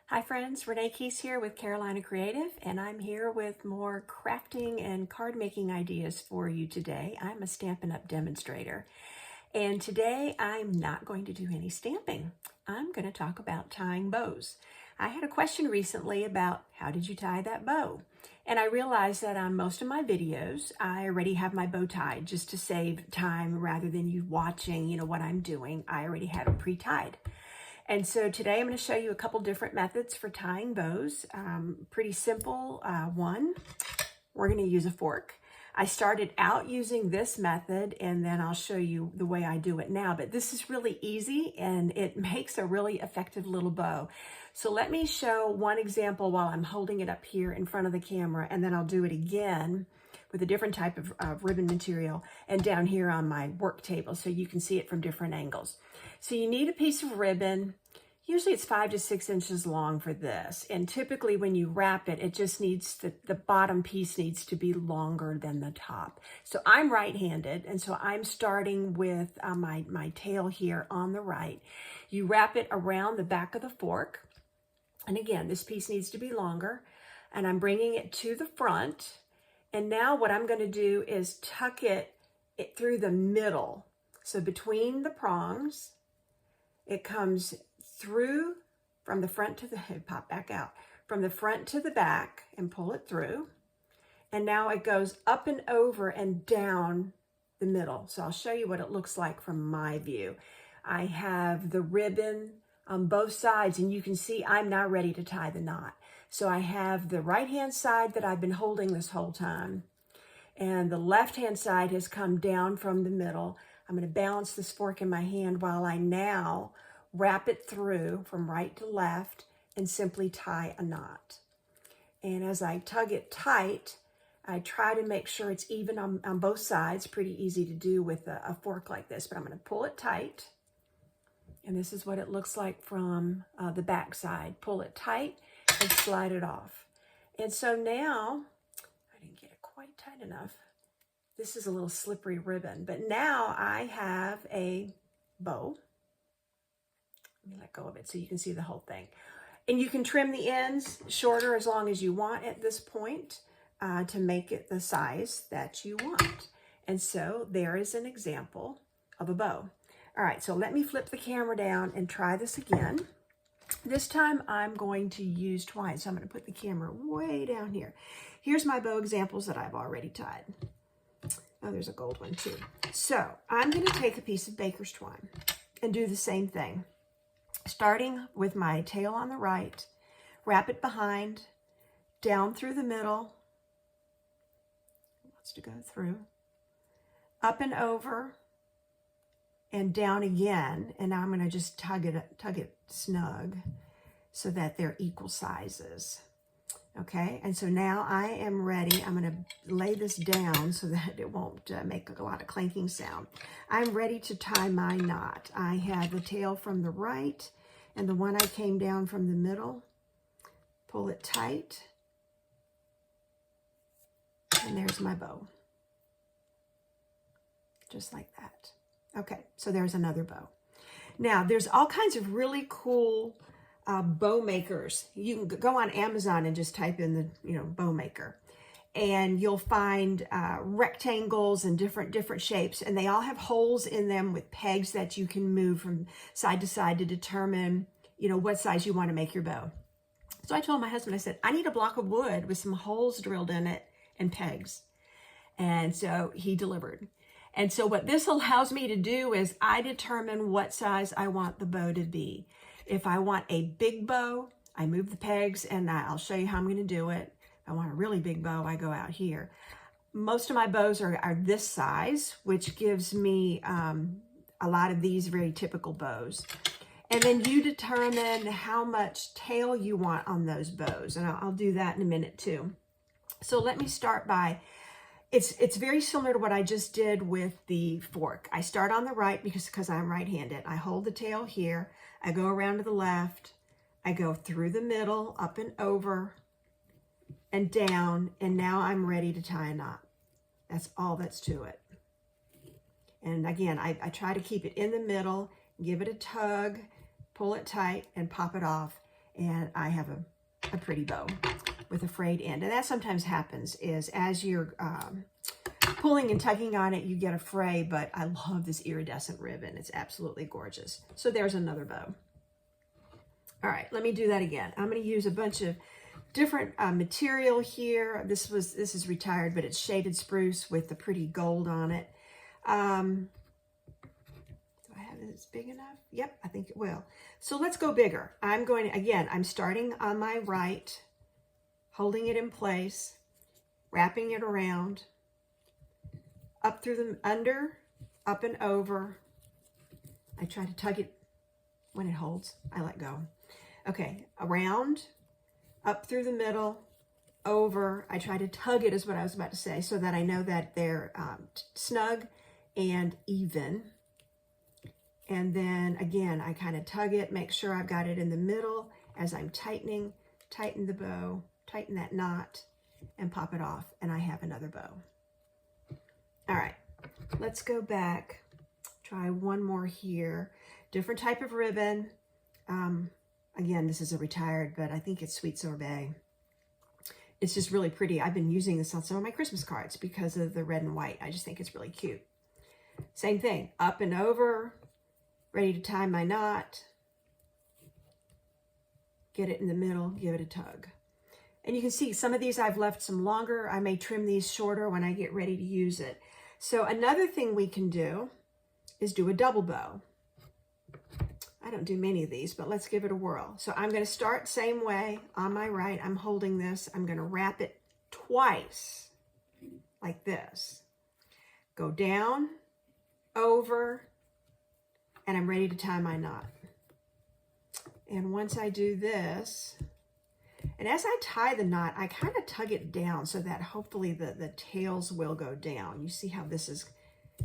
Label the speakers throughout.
Speaker 1: Hi friends, Renee Keese here with Carolina Creative, and I'm here with more crafting and card making ideas for you today. I'm a Stampin' Up! Demonstrator, and today I'm not going to do any stamping. I'm going to talk about tying bows. I had a question recently about how did you tie that bow? And I realized that on most of my videos, I already have my bow tied just to save time rather than you watching, what I'm doing. I already have it pre-tied. And so today I'm going to show you a couple different methods for tying bows. Pretty simple one. We're going to use a fork. I started out using this method and then I'll show you the way I do it now. But this is really easy and it makes a really effective little bow. So let me show one example while I'm holding it up here in front of the camera, and then I'll do it again with a different type of ribbon material and down here on my work table so you can see it from different angles. So you need a piece of ribbon. Usually it's 5 to 6 inches long for this. And typically when you wrap it, it just needs, the bottom piece needs to be longer than the top. So I'm right-handed, and so I'm starting with my tail here on the right. You wrap it around the back of the fork. And again, this piece needs to be longer. And I'm bringing it to the front. And now what I'm going to do is tuck it through the middle. So between the prongs, it comes through from the front to the head, pop back out, from the front to the back and pull it through. And now it goes up and over and down the middle. So I'll show you what it looks like from my view. I have the ribbon on both sides, and you can see I'm now ready to tie the knot. So I have the right-hand side that I've been holding this whole time, and the left-hand side has come down from the middle. I'm going to balance this fork in my hand while I now wrap it through from right to left and simply tie a knot. And as I tug it tight, I try to make sure it's even on both sides. Pretty easy to do with a fork like this, but I'm going to pull it tight. And this is what it looks like from the back side. Pull it tight and slide it off. And so now, I didn't get it quite tight enough. This is a little slippery ribbon, but now I have a bow. Let me let go of it so you can see the whole thing. And you can trim the ends shorter as long as you want at this point to make it the size that you want. And so there is an example of a bow. All right, so let me flip the camera down and try this again. This time I'm going to use twine. So I'm going to put the camera way down here. Here's my bow examples that I've already tied. Oh, there's a gold one too. So I'm going to take a piece of baker's twine and do the same thing. Starting with my tail on the right, wrap it behind, down through the middle. It wants to go through. Up and over. And down again, and now I'm going to just tug it snug so that they're equal sizes. Okay, and so now I am ready. I'm going to lay this down so that it won't make a lot of clanking sound. I'm ready to tie my knot. I have the tail from the right and the one I came down from the middle. Pull it tight, and there's my bow. Just like that. Okay, so there's another bow. Now, there's all kinds of really cool bow makers. You can go on Amazon and just type in the, bow maker. And you'll find rectangles and different shapes. And they all have holes in them with pegs that you can move from side to side to determine, what size you want to make your bow. So I told my husband, I said, I need a block of wood with some holes drilled in it and pegs. And so he delivered. And so what this allows me to do is I determine what size I want the bow to be. If I want a big bow, I move the pegs, and I'll show you how I'm going to do it. If I want a really big bow, I go out here. Most of my bows are this size, which gives me a lot of these very typical bows. And then you determine how much tail you want on those bows, and I'll do that in a minute too. So let me start by, it's very similar to what I just did with the fork. I start on the right because I'm right-handed. I hold the tail here. I go around to the left. I go through the middle, up and over, and down, and now I'm ready to tie a knot. That's all that's to it. And again, I try to keep it in the middle, give it a tug, pull it tight, and pop it off. and I have a pretty bow with a frayed end. And that sometimes happens is as you're pulling and tugging on it, you get a fray, but I love this iridescent ribbon. It's absolutely gorgeous. So there's another bow. All right, let me do that again. I'm going to use a bunch of different material here. This is retired, but it's shaded spruce with the pretty gold on it. Do I have it? It's big enough? Yep, I think it will. So let's go bigger. I'm going to, again, I'm starting on my right, holding it in place, wrapping it around, up through the under, up and over. I try to tug it when it holds. I let go. Okay, around, up through the middle, over. I try to tug it is what I was about to say, so that I know that they're snug and even. And then again, I kind of tug it, make sure I've got it in the middle as I'm tightening, tighten the bow, tighten that knot, and pop it off, and I have another bow. All right, let's go back, try one more here. Different type of ribbon. Again, this is a retired, but I think it's Sweet Sorbet. It's just really pretty. I've been using this on some of my Christmas cards because of the red and white. I just think it's really cute. Same thing, up and over, ready to tie my knot. Get it in the middle, give it a tug. And you can see some of these I've left some longer. I may trim these shorter when I get ready to use it. So another thing we can do is do a double bow. I don't do many of these, but let's give it a whirl. So I'm going to start same way on my right. I'm holding this. I'm going to wrap it twice like this. Go down, over, and I'm ready to tie my knot. And once I do this, and as I tie the knot, I kind of tug it down so that hopefully the tails will go down. You see how this is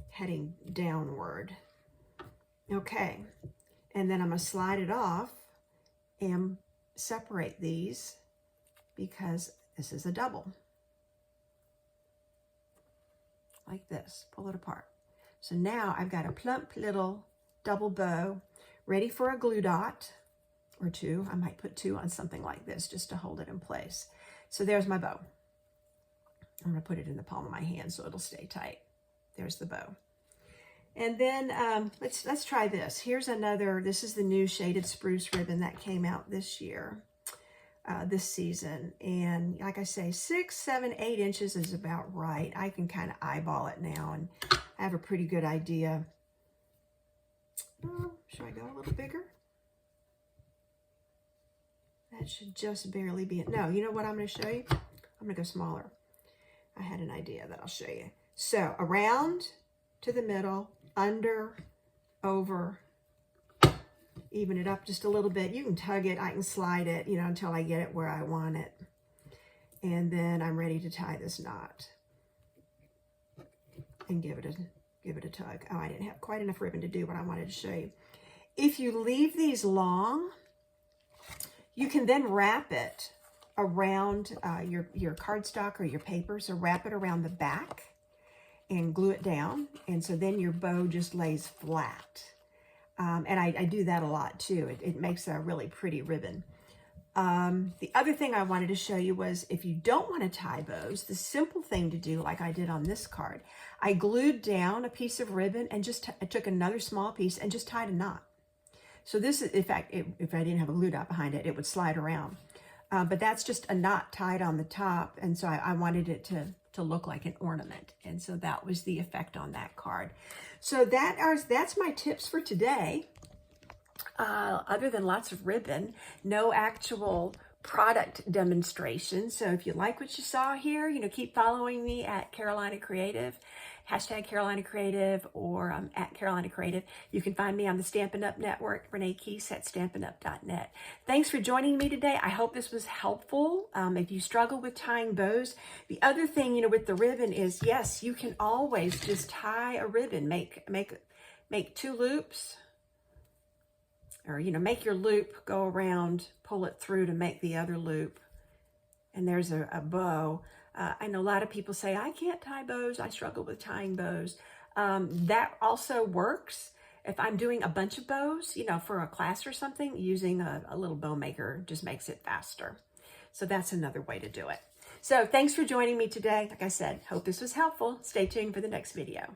Speaker 1: heading downward. Okay. And then I'm going to slide it off and separate these because this is a double. Like this, pull it apart. So now I've got a plump little double bow ready for a glue dot or two. I might put two on something like this just to hold it in place. So there's my bow. I'm going to put it in the palm of my hand so it'll stay tight. There's the bow. And then let's try this. Here's another, this is the new shaded spruce ribbon that came out this year, this season. And like I say, 6, 7, 8 inches is about right. I can kind of eyeball it now and I have a pretty good idea. Should I go a little bigger? That should just barely be it. No, you know what I'm going to show you? I'm going to go smaller. I had an idea that I'll show you. So around to the middle, under, over, even it up just a little bit. You can tug it, I can slide it, you know, until I get it where I want it. And then I'm ready to tie this knot and give it a tug. Oh, I didn't have quite enough ribbon to do what I wanted to show you. If you leave these long, you can then wrap it around your cardstock or your paper. So wrap it around the back and glue it down. And so then your bow just lays flat. And I do that a lot too. It makes a really pretty ribbon. The other thing I wanted to show you was if you don't want to tie bows, the simple thing to do, like I did on this card, I glued down a piece of ribbon and I took another small piece and just tied a knot. So this is, in fact, if I didn't have a glue dot behind it, it would slide around. But that's just a knot tied on the top. And so I wanted it to look like an ornament. And so that was the effect on that card. So that's my tips for today. Other than lots of ribbon, no actual product demonstration. So if you like what you saw here, you know, keep following me at Carolina Creative, hashtag Carolina Creative, or at Carolina Creative. You can find me on the Stampin' Up! Network, Renee Keese at Stampin'Up.net. Thanks for joining me today. I hope this was helpful. If you struggle with tying bows, the other thing, you know, with the ribbon is, yes, you can always just tie a ribbon, make 2 loops, or, you know, make your loop, go around, pull it through to make the other loop. And there's a bow. I know a lot of people say, I can't tie bows. I struggle with tying bows. That also works. if I'm doing a bunch of bows, you know, for a class or something, using a little bow maker just makes it faster. So that's another way to do it. So thanks for joining me today. Like I said, hope this was helpful. Stay tuned for the next video.